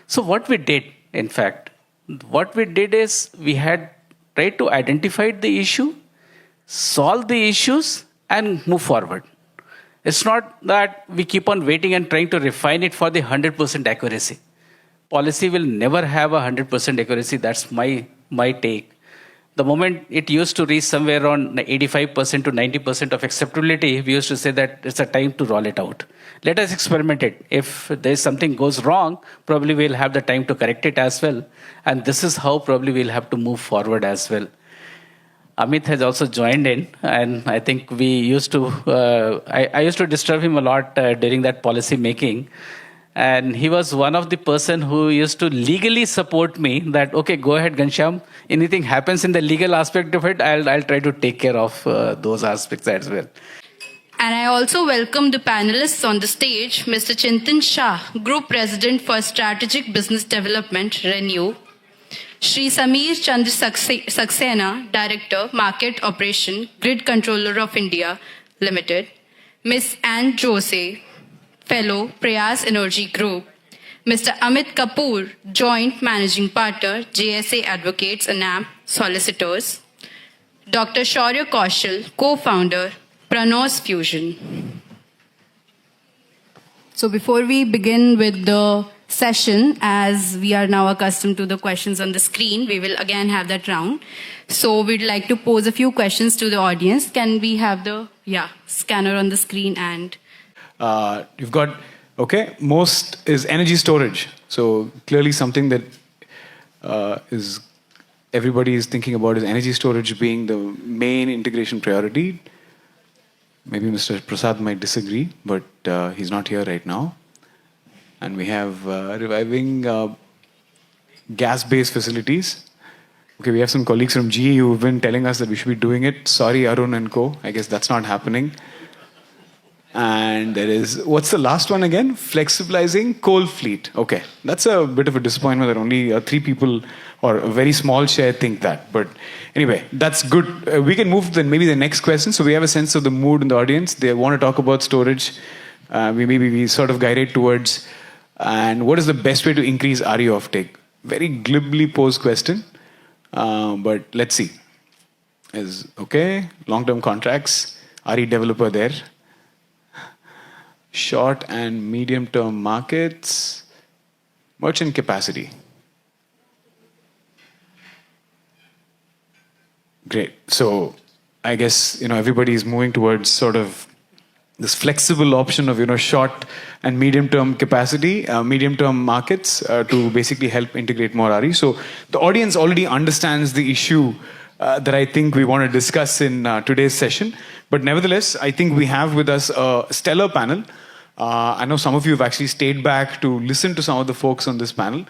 So what we did, in fact, what we did is we had tried to identify the issue, solve the issues, and move forward. It's not that we keep on waiting and trying to refine it for the 100% accuracy. Policy will never have a 100% accuracy. That's my take. The moment it used to reach somewhere around 85% to 90% of acceptability, we used to say that it's a time to roll it out. Let us experiment it. If there's something goes wrong, probably we'll have the time to correct it as well. And this is how probably we'll have to move forward as well. Amit has also joined in, and I think we used to. I used to disturb him a lot during that policy making, and he was one of the person who used to legally support me. That okay, go ahead, Ghanshyam. Anything happens in the legal aspect of it, I'll try to take care of those aspects as well. And I also welcome the panelists on the stage, Mr. Chintan Shah, Group President for Strategic Business Development, Renew. Shri Sameer Chandra Saxena, Director, Market Operation, Grid Controller of India Limited. Ms. Anne Jose, Fellow, Prayas Energy Group. Mr. Amit Kapoor, Joint Managing Partner, JSA Advocates and NAM Solicitors. Dr. Shaurya Kaushal, Co-Founder, Pranos Fusion. So before we begin with the session, as we are now accustomed to the questions on the screen, we will again have that round. So we'd like to pose a few questions to the audience. Can we have the scanner on the screen? And you've got, most is energy storage. So clearly something that is everybody is thinking about is energy storage being the main integration priority. Maybe Mr. Prasad might disagree, but he's not here right now. And we have reviving gas-based facilities. Okay, we have some colleagues from GE who've been telling us that we should be doing it. Sorry, Arun and co. I guess that's not happening. And there is, what's the last one again? Flexibilizing coal fleet. Okay, that's a bit of a disappointment that only 3 people or a very small share think that. But anyway, that's good. We can move to maybe the next question. So we have a sense of the mood in the audience. They want to talk about storage. We sort of guide it towards, and what is the best way to increase RE offtake? Very glibly posed question, but let's see. Is okay, long-term contracts, RE developer there. Short and medium-term markets, merchant capacity. Great. So I guess everybody is moving towards sort of this flexible option of short and medium-term capacity, medium-term markets to basically help integrate more RE. So the audience already understands the issue that I think we want to discuss in today's session. But nevertheless, I think we have with us a stellar panel. I know some of you have actually stayed back to listen to some of the folks on this panel.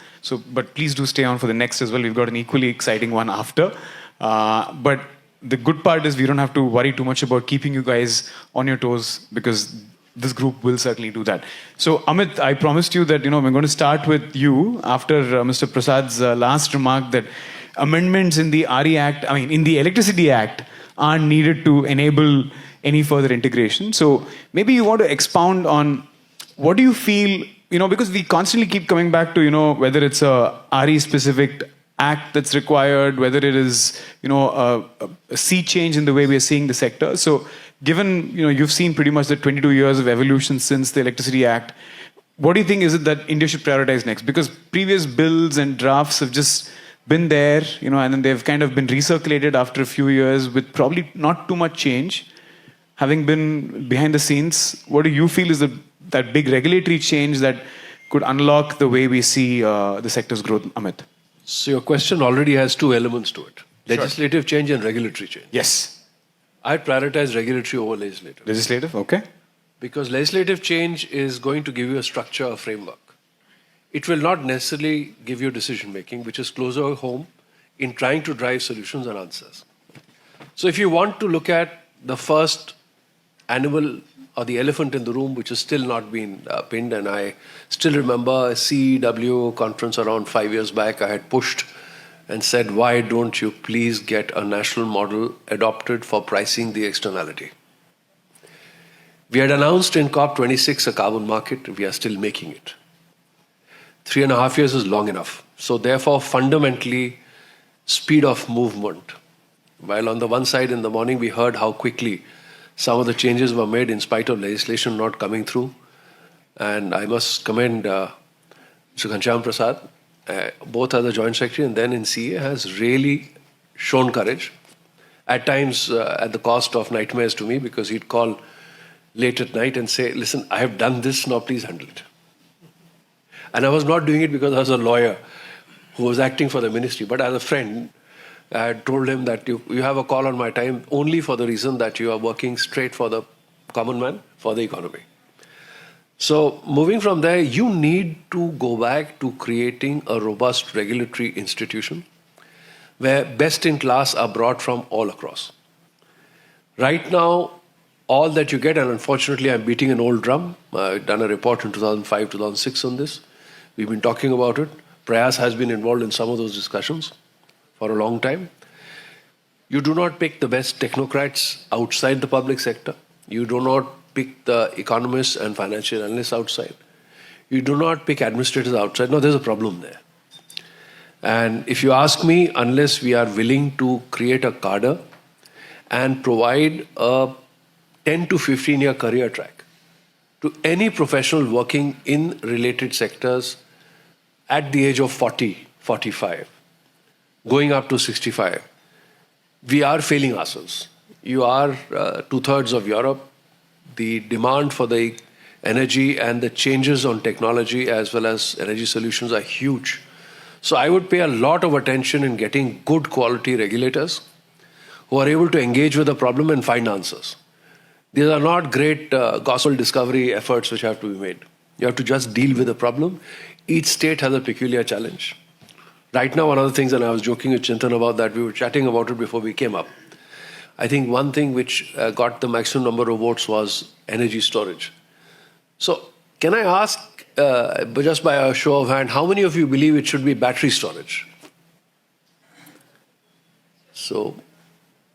But please do stay on for the next as well. We've got an equally exciting one after. But the good part is we don't have to worry too much about keeping you guys on your toes, because this group will certainly do that. So Amit, I promised you that we're going to start with you after Mr. Prasad's last remark that amendments in the RE Act, in the Electricity Act, aren't needed to enable any further integration. So maybe you want to expound on what do you feel, because we constantly keep coming back to, whether it's a RE specific act that's required, whether it is, a sea change in the way we are seeing the sector. So given, you've seen pretty much the 22 years of evolution since the Electricity Act, what do you think is it that India should prioritize next? Because previous bills and drafts have just been there, and then they've kind of been recirculated after a few years with probably not too much change. Having been behind the scenes, what do you feel is that big regulatory change that could unlock the way we see the sector's growth, Amit? So your question already has 2 elements to it. Legislative Sure. change and regulatory change. Yes. I'd prioritize regulatory over legislative. Legislative, okay. Because legislative change is going to give you a structure, a framework. It will not necessarily give you decision making, which is closer home in trying to drive solutions and answers. So if you want to look at the first animal or the elephant in the room, which has still not been pinned, and I still remember a CEW conference around 5 years back, I had pushed and said, why don't you please get a national model adopted for pricing the externality? We had announced in COP26 a carbon market, we are still making it. 3.5 years is long enough. So therefore, fundamentally, speed of movement. While on the one side in the morning we heard how quickly some of the changes were made in spite of legislation not coming through. And I must commend Mr. Ghanshyam Prasad, both as a Joint Secretary and then in CA, has really shown courage. At times at the cost of nightmares to me, because he'd call late at night and say, listen, I have done this, now please handle it. And I was not doing it because I was a lawyer who was acting for the ministry, but as a friend, I had told him that you have a call on my time only for the reason that you are working straight for the common man, for the economy. So moving from there, you need to go back to creating a robust regulatory institution where best in class are brought from all across. Right now, all that you get, and unfortunately I'm beating an old drum, I've done a report in 2005, 2006 on this. We've been talking about it. Prayas has been involved in some of those discussions for a long time. You do not pick the best technocrats outside the public sector. You do not pick the economists and financial analysts outside. You do not pick administrators outside. No, there's a problem there. And if you ask me, unless we are willing to create a cadre and provide a 10 to 15-year career track to any professional working in related sectors at the age of 40, 45, going up to 65, we are failing ourselves. You are 2/3 of Europe. The demand for the energy and the changes on technology as well as energy solutions are huge. So I would pay a lot of attention in getting good quality regulators who are able to engage with the problem and find answers. These are not great gospel discovery efforts which have to be made. You have to just deal with the problem. Each state has a peculiar challenge. Right now, one of the things, and I was joking with Chintan about that, we were chatting about it before we came up. I think one thing which got the maximum number of votes was energy storage. So can I ask, just by a show of hand, how many of you believe it should be battery storage? So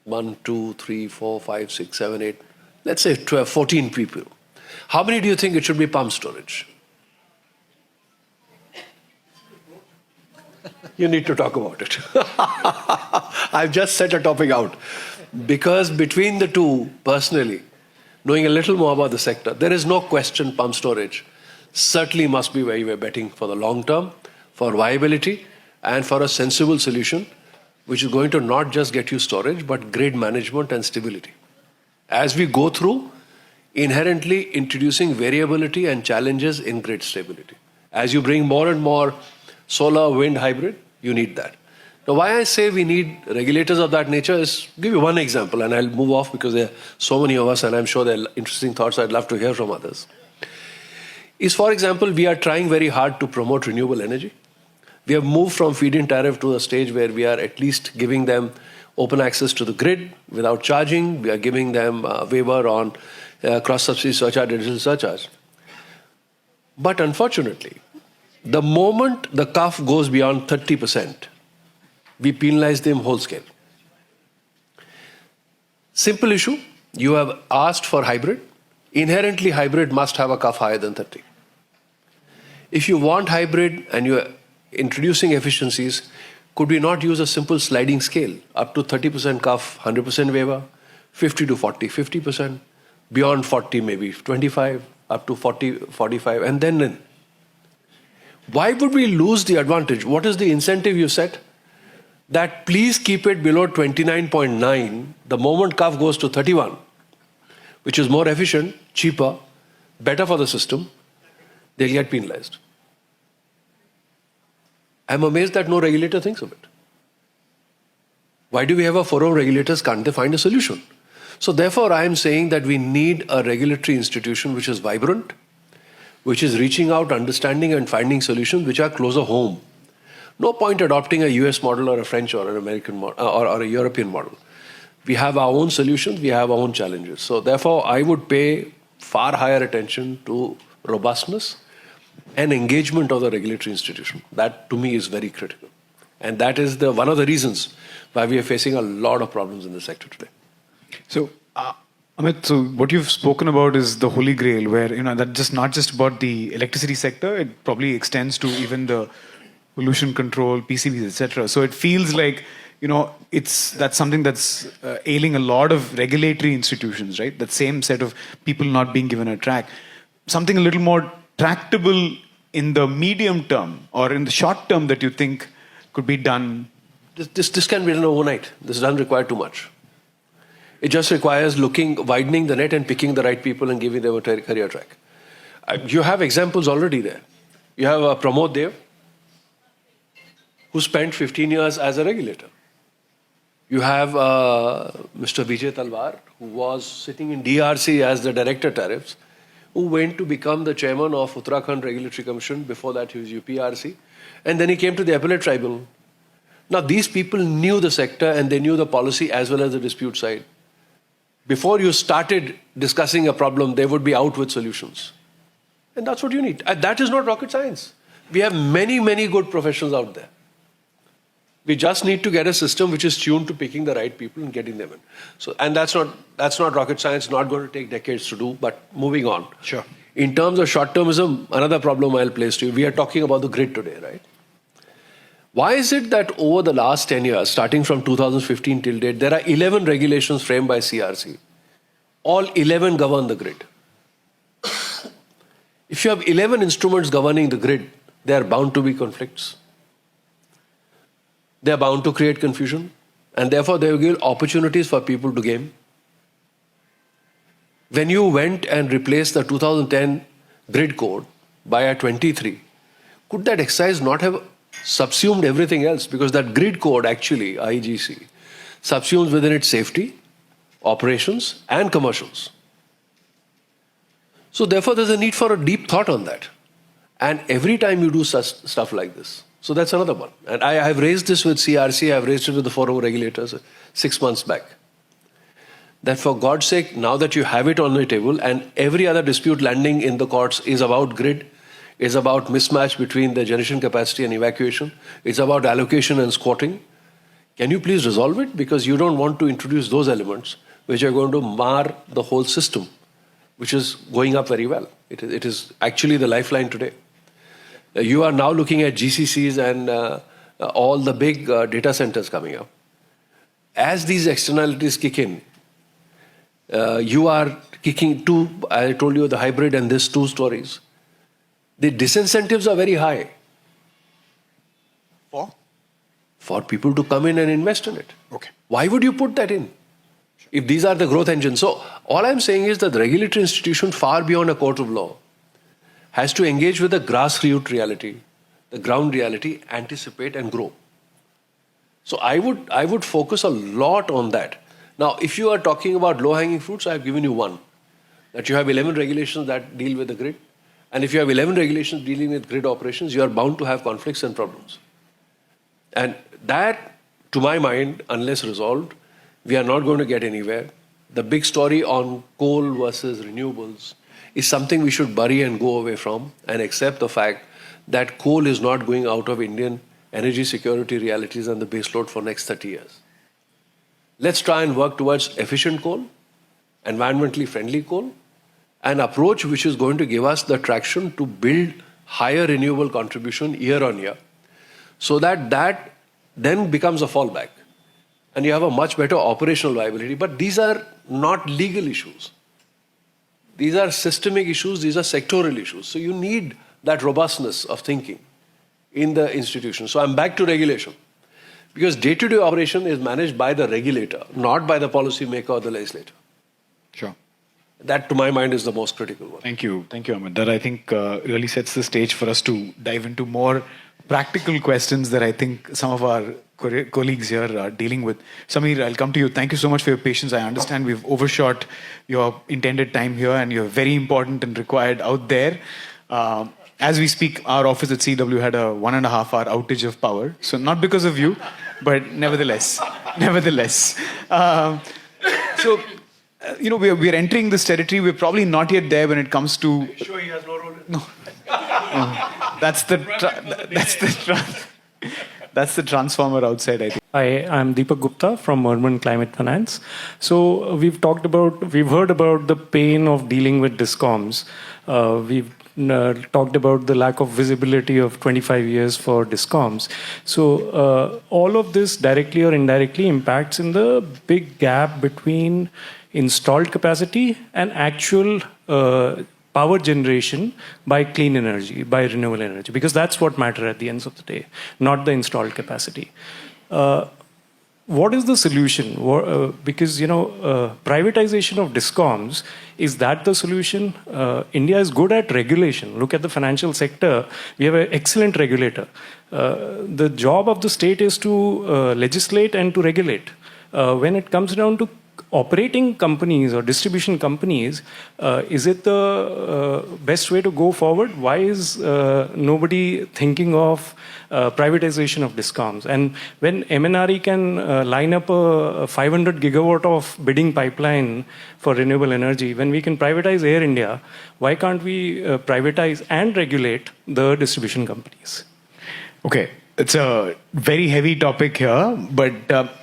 1, 2, 3, 4, 5, 6, 7, 8, let's say 12, 14 people. How many do you think it should be pump storage? You need to talk about it. I've just set a topic out. Because between the two, personally, knowing a little more about the sector, there is no question pump storage certainly must be where you are betting for the long term, for viability, and for a sensible solution, which is going to not just get you storage, but grid management and stability. As we go through, inherently introducing variability and challenges in grid stability. As you bring more and more solar, wind, hybrid, you need that. Now, why I say we need regulators of that nature is, give you one example, and I'll move off because there are so many of us, and I'm sure there are interesting thoughts I'd love to hear from others. Is, for example, we are trying very hard to promote renewable energy. We have moved from feed-in tariff to a stage where we are at least giving them open access to the grid without charging. We are giving them a waiver on cross-subsidy surcharge, digital surcharge. But unfortunately, the moment the CUF goes beyond 30%, we penalize them whole scale. Simple issue, you have asked for hybrid. Inherently, hybrid must have a CUF higher than 30. If you want hybrid and you are introducing efficiencies, could we not use a simple sliding scale? Up to 30% CUF, 100% waiver, 50 to 40, 50%, beyond 40 maybe 25, up to 40, 45, and then. Why would we lose the advantage? What is the incentive you set? That please keep it below 29.9 the moment CUF goes to 31, which is more efficient, cheaper, better for the system, they'll get penalized. I'm amazed that no regulator thinks of it. Why do we have a forum of regulators? Can't they find a solution? So therefore, I am saying that we need a regulatory institution which is vibrant, which is reaching out, understanding and finding solutions which are closer home. No point adopting a US model or a French or an American model or a European model. We have our own solutions, we have our own challenges. So therefore, I would pay far higher attention to robustness and engagement of the regulatory institution. That to me is very critical. And that is one of the reasons why we are facing a lot of problems in the sector today. So, Amit, so what you've spoken about is the holy grail, where that just not just about the electricity sector, it probably extends to even the pollution control, PCBs, etc. So it feels like that's something that's ailing a lot of regulatory institutions, right? That same set of people not being given a track, something a little more tractable in the medium term or in the short term that you think could be done. This can be done overnight. This doesn't require too much. It just requires widening the net and picking the right people and giving them a career track. You have examples already there. You have Pramod Dev, who spent 15 years as a regulator. You have Mr. Vijay Talwar, who was sitting in DRC as the director tariffs, who went to become the chairman of Uttarakhand Regulatory Commission. Before that, he was UPRC. And then he came to the appellate tribunal. Now, these people knew the sector and they knew the policy as well as the dispute side. Before you started discussing a problem, they would be out with solutions. And that's what you need. And that is not rocket science. We have many, many good professionals out there. We just need to get a system which is tuned to picking the right people and getting them in. So, and that's not rocket science, not going to take decades to do, but moving on. Sure. In terms of short-termism, another problem I'll place to you, we are talking about the grid today, right? Why is it that over the last 10 years, starting from 2015 till date, there are 11 regulations framed by CRC? All 11 govern the grid. If you have 11 instruments governing the grid, there are bound to be conflicts. They are bound to create confusion. And therefore, they will give opportunities for people to game. When you went and replaced the 2010 grid code by a 23, could that exercise not have subsumed everything else? Because that grid code actually, IGC, subsumes within it safety, operations and commercials. So therefore there's a need for a deep thought on that. And every time you do such stuff like this. So that's another one. And I have raised this with CRC, I've raised it with the forum regulators 6 months back. That for God's sake, now that you have it on the table and every other dispute landing in the courts is about grid, is about mismatch between the generation capacity and evacuation, it's about allocation and squatting. Can you please resolve it? Because you don't want to introduce those elements which are going to mar the whole system, which is going up very well. It is actually the lifeline today. You are now looking at GCCs and all the big data centers coming up. As these externalities kick in, you are kicking two, I told you the hybrid and these two stories. The disincentives are very high. For people to come in and invest in it. Okay. Why would you put that in? If these are the growth engines. So all I'm saying is that the regulatory institution, far beyond a court of law, has to engage with the grassroots reality, the ground reality, anticipate and grow. So I would focus a lot on that. Now, if you are talking about low-hanging fruits, I have given you one. That you have 11 regulations that deal with the grid. And if you have 11 regulations dealing with grid operations, you are bound to have conflicts and problems. And that, to my mind, unless resolved, we are not going to get anywhere. The big story on coal versus renewables is something we should bury and go away from and accept the fact that coal is not going out of Indian energy security realities and the baseload for next 30 years. Let's try and work towards efficient coal, environmentally friendly coal, an approach which is going to give us the traction to build higher renewable contribution year on year, so that then becomes a fallback. And you have a much better operational viability. But these are not legal issues. These are systemic issues, these are sectoral issues. So you need that robustness of thinking in the institution. So I'm back to regulation. Because day-to-day operation is managed by the regulator, not by the policymaker or the legislator. Sure. That, to my mind, is the most critical one. Thank you, Amit. That I think really sets the stage for us to dive into more practical questions that I think some of our colleagues here are dealing with. Samir, I'll come to you. Thank you so much for your patience. I understand we've overshot your intended time here and you're very important and required out there. As we speak, our office at CW had a 1.5-hour outage of power. So not because of you, but nevertheless. We're entering this territory. We're probably not yet there when it comes to... Sure he has no role in it? No. That's the That's the transformer outside, I think. Hi, I'm Deepak Gupta from Urban Climate Finance. So we've heard about the pain of dealing with discoms. We've talked about the lack of visibility of 25 years for discoms. So all of this directly or indirectly impacts in the big gap between installed capacity and actual power generation by clean energy, by renewable energy, because that's what matters at the end of the day, not the installed capacity. What is the solution? Because, privatization of discoms, is that the solution? India is good at regulation. Look at the financial sector. We have an excellent regulator. The job of the state is to legislate and to regulate. When it comes down to operating companies or distribution companies, is it the best way to go forward? Why is nobody thinking of privatization of discoms? And when MNRE can line up a 500 gigawatt of bidding pipeline for renewable energy, when we can privatize Air India, why can't we privatize and regulate the distribution companies? Okay, it's a very heavy topic here, but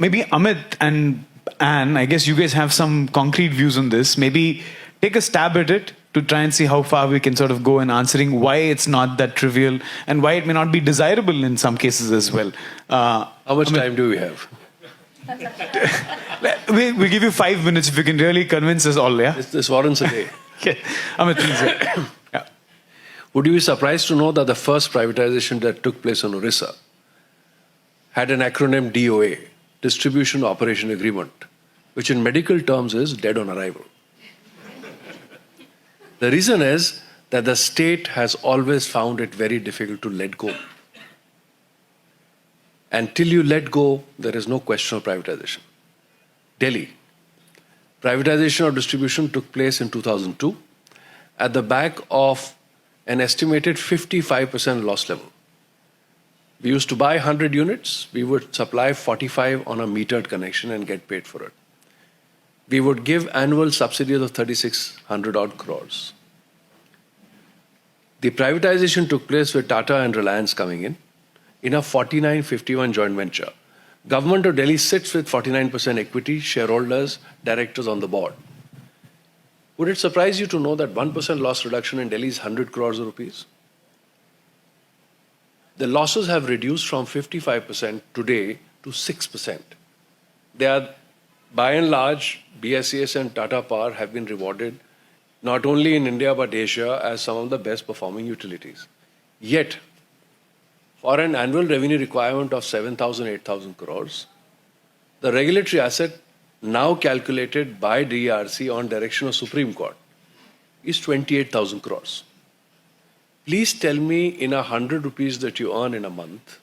maybe Amit and Anne, I guess you guys have some concrete views on this. Maybe take a stab at it to try and see how far we can sort of go in answering why it's not that trivial and why it may not be desirable in some cases as well. How much time do we have? We'll give you 5 minutes if you can really convince us all, yeah? This warrants a day. Okay. Amit, please. Yeah. Would you be surprised to know that the first privatization that took place on Orissa had an acronym DOA, Distribution Operation Agreement, which in medical terms is dead on arrival. The reason is that the state has always found it very difficult to let go. And till you let go, there is no question of privatization. Delhi. Privatization of distribution took place in 2002 at the back of an estimated 55% loss level. We used to buy 100 units. We would supply 45 on a metered connection and get paid for it. We would give annual subsidies of 3,600 odd crores. The privatization took place with Tata and Reliance coming in a 49-51 joint venture. Government of Delhi sits with 49% equity, shareholders, directors on the board. Would it surprise you to know that 1% loss reduction in Delhi is 100 crores rupees? The losses have reduced from 55% today to 6%. They are, by and large, BSES and Tata Power have been rewarded not only in India but Asia as some of the best performing utilities. Yet, for an annual revenue requirement of 7,000, 8,000 crores, the regulatory asset now calculated by DRC on direction of Supreme Court is 28,000 crores. Please tell me, in 100 rupees that you earn in a month,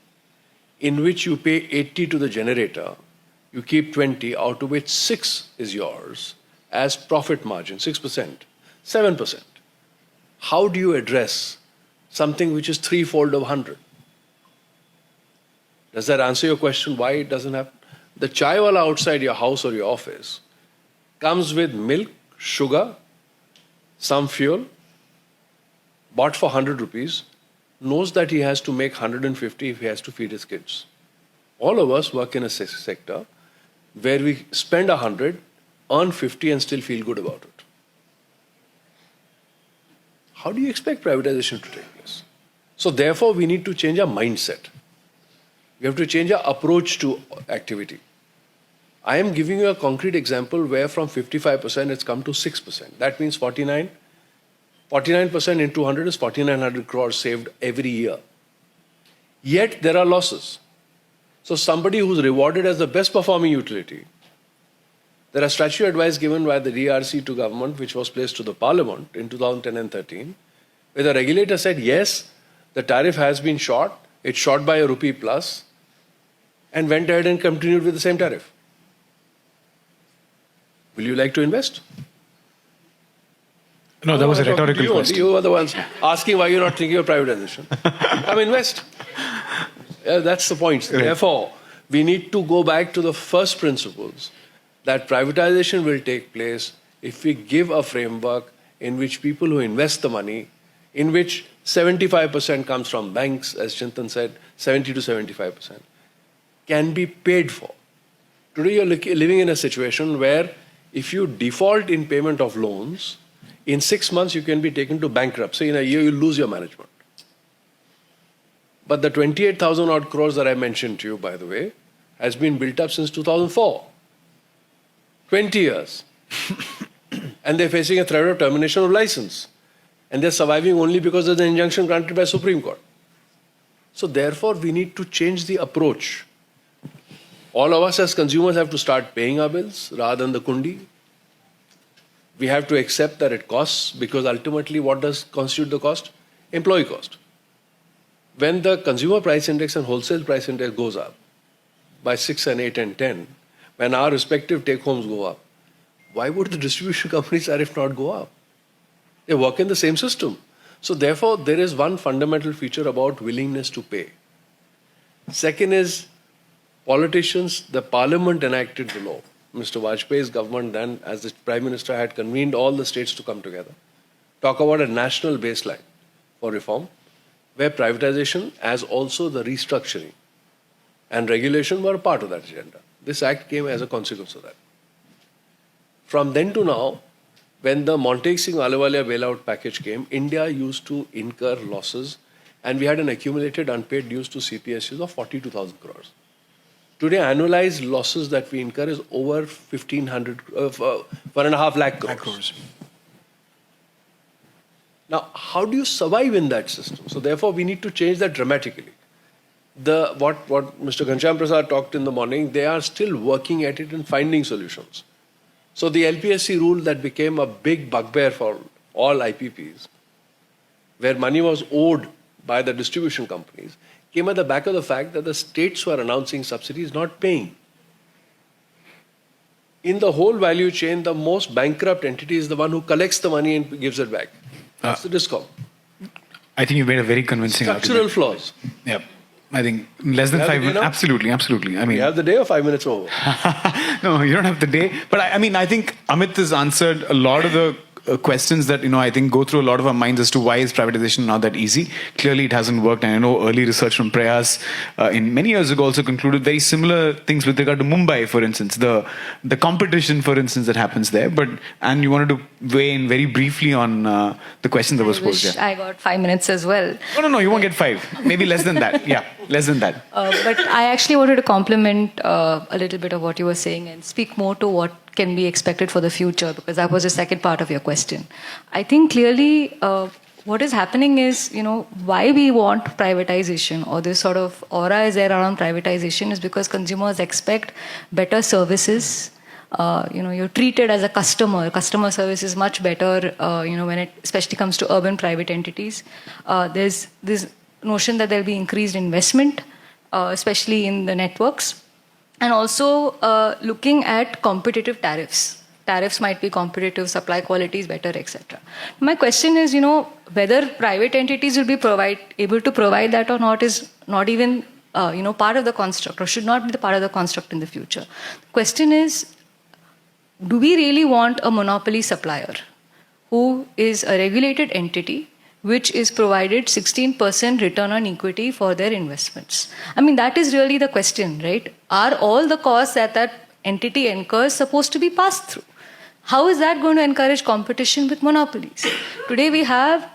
in which you pay 80 to the generator, you keep 20, out of which 6 is yours as profit margin, 6%, 7%. How do you address something which is threefold of 100? Does that answer your question why it doesn't happen? The chai wala outside your house or your office comes with milk, sugar, some fuel, bought for 100 rupees, knows that he has to make 150 if he has to feed his kids. All of us work in a sector where we spend 100, earn 50 and still feel good about it. How do you expect privatization to take place? So therefore, we need to change our mindset. We have to change our approach to activity. I am giving you a concrete example where from 55% it's come to 6%. That means 49% into 100 is 4,900 crores saved every year. Yet there are losses. So somebody who's rewarded as the best performing utility, there are statutory advice given by the DRC to government, which was placed to the parliament in 2010 and 13, where the regulator said, yes, the tariff has been shot, it's shot by a rupee plus, and went ahead and continued with the same tariff. Will you like to invest? No, that was a rhetorical question. You are the ones asking why you're not thinking of privatization. Come invest. Yeah, that's the point. Right. Therefore, we need to go back to the first principles that privatization will take place if we give a framework in which people who invest the money, in which 75% comes from banks, as Chintan said, 70 to 75%. can be paid for. Today you're living in a situation where if you default in payment of loans, in 6 months you can be taken to bankruptcy. In a year you lose your management. But the 28,000 odd crores that I mentioned to you, by the way, has been built up since 2004. 20 years. And they're facing a threat of termination of license. And they're surviving only because of the injunction granted by Supreme Court. So therefore, we need to change the approach. All of us as consumers have to start paying our bills rather than the kundi. We have to accept that it costs, because ultimately what does constitute the cost? Employee cost. When the consumer price index and wholesale price index goes up by 6 and 8 and 10, when our respective take-homes go up, why would the distribution companies tariff not go up? They work in the same system. So therefore, there is one fundamental feature about willingness to pay. Second is, politicians, the parliament enacted the law. Mr. Vajpayee's government then, as the Prime Minister, had convened all the states to come together, talk about a national baseline for reform, where privatization as also the restructuring and regulation were a part of that agenda. This act came as a consequence of that. From then to now, when the Montague Singh Ahluwalia bailout package came, India used to incur losses, and we had an accumulated unpaid dues to CPSUs of 42,000 crores. Today, annualized losses that we incur is over 1.5 lakh crores. Now, how do you survive in that system? So therefore, we need to change that dramatically. What Mr. Ghanshyam Prasad talked in the morning, they are still working at it and finding solutions. So the LPSC rule that became a big bugbear for all IPPs, where money was owed by the distribution companies, came at the back of the fact that the states who are announcing subsidies not paying. In the whole value chain, the most bankrupt entity is the one who collects the money and gives it back. That's the DISCOM. I think you made a very convincing Structural argument. flaws. Yep. I think less than You have 5 the day minutes. now? Absolutely, absolutely. I mean, You have the day or 5 minutes over? no, you don't have the day. But I mean, I think Amit has answered a lot of the questions that, I think go through a lot of our minds as to why is privatization not that easy. Clearly, it hasn't worked. And I know early research from Prayas in many years ago also concluded very similar things with regard to Mumbai, for instance, the competition, for instance, that happens there. And you wanted to weigh in very briefly on the question that was I posed. wish Yeah. I got 5 minutes as well. No, you won't get 5. Maybe less than that. Yeah, less than that. But I actually wanted to compliment a little bit of what you were saying and speak more to what can be expected for the future, because that was the second part of your question. I think clearly what is happening is, why we want privatization, or this sort of aura is there around privatization, is because consumers expect better services. You're treated as a customer. Customer service is much better, when it especially comes to urban private entities. There's this notion that there'll be increased investment, especially in the networks. And also looking at competitive tariffs. Tariffs might be competitive, supply quality is better, etc. My question is, whether private entities will be able to provide that or not is not even, part of the construct, or should not be the part of the construct in the future. The question is, do we really want a monopoly supplier who is a regulated entity which is provided 16% return on equity for their investments? I mean, that is really the question, right? Are all the costs that entity incurs supposed to be passed through? How is that going to encourage competition with monopolies? Today we have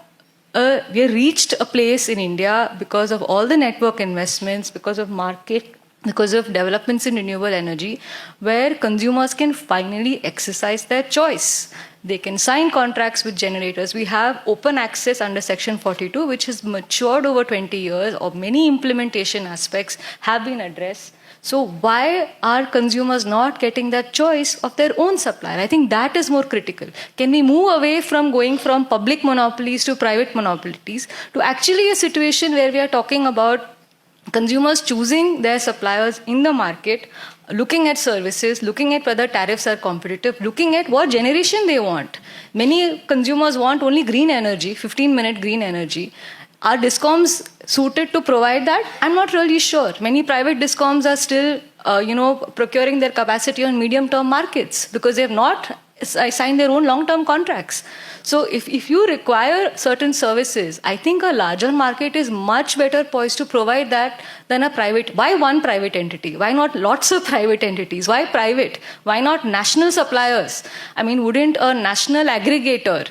reached a place in India, because of all the network investments, because of market, because of developments in renewable energy, where consumers can finally exercise their choice. They can sign contracts with generators. We have open access under Section 42, which has matured over 20 years, or many implementation aspects have been addressed. So why are consumers not getting that choice of their own supplier? I think that is more critical. Can we move away from going from public monopolies to private monopolies to actually a situation where we are talking about consumers choosing their suppliers in the market, looking at services, looking at whether tariffs are competitive, looking at what generation they want. Many consumers want only green energy, 15-minute green energy. Are DISCOMs suited to provide that? I'm not really sure. Many private DISCOMs are still, procuring their capacity on medium-term markets, because they have not sign their own long-term contracts. So if you require certain services, I think a larger market is much better poised to provide that than a private. Why one private entity? Why not lots of private entities? Why private? Why not national suppliers? I mean, wouldn't a national aggregator,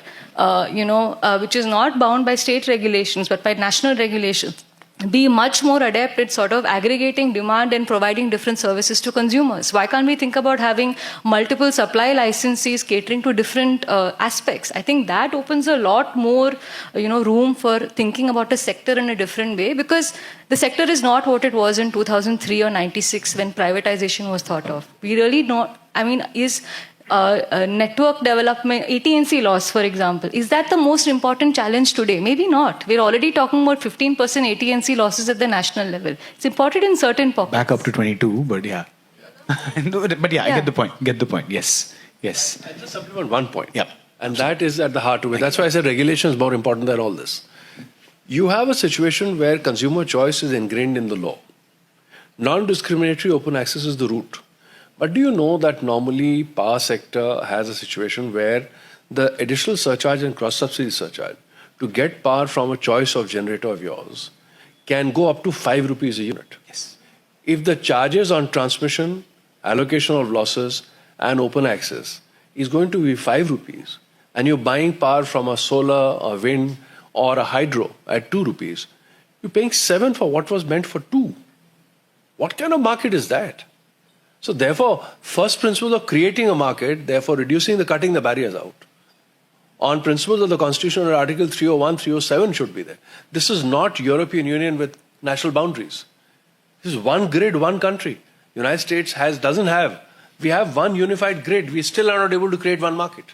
which is not bound by state regulations but by national regulations, be much more adept at sort of aggregating demand and providing different services to consumers? Why can't we think about having multiple supply licensees catering to different aspects? I think that opens a lot more, room for thinking about a sector in a different way, because the sector is not what it was in 2003 or 96 when privatization was thought of. We really not, is network development, AT&C loss, for example, is that the most important challenge today? Maybe not. We're already talking about 15% AT&C losses at the national level. It's important in certain pockets. Back up to 22, but yeah. No, but yeah, I get the point. Yes. I'll just supplement one point. Yeah. And that is at the heart of it. That's why I said regulation is more important than all this. You have a situation where consumer choice is ingrained in the law. Non-discriminatory open access is the root. But do you know that normally power sector has a situation where the additional surcharge and cross-subsidy surcharge to get power from a choice of generator of yours can go up to 5 rupees a unit. Yes. If the charges on transmission, allocation of losses and open access is going to be 5 rupees and you're buying power from a solar, a wind or a hydro at 2 rupees, you're paying 7 for what was meant for 2. What kind of market is that? So therefore, first principle of creating a market, therefore cutting the barriers out. On principles of the Constitution, Article 301, 307 should be there. This is not European Union with national boundaries. This is one grid, one country. United States doesn't have. We have one unified grid. We still are not able to create one market.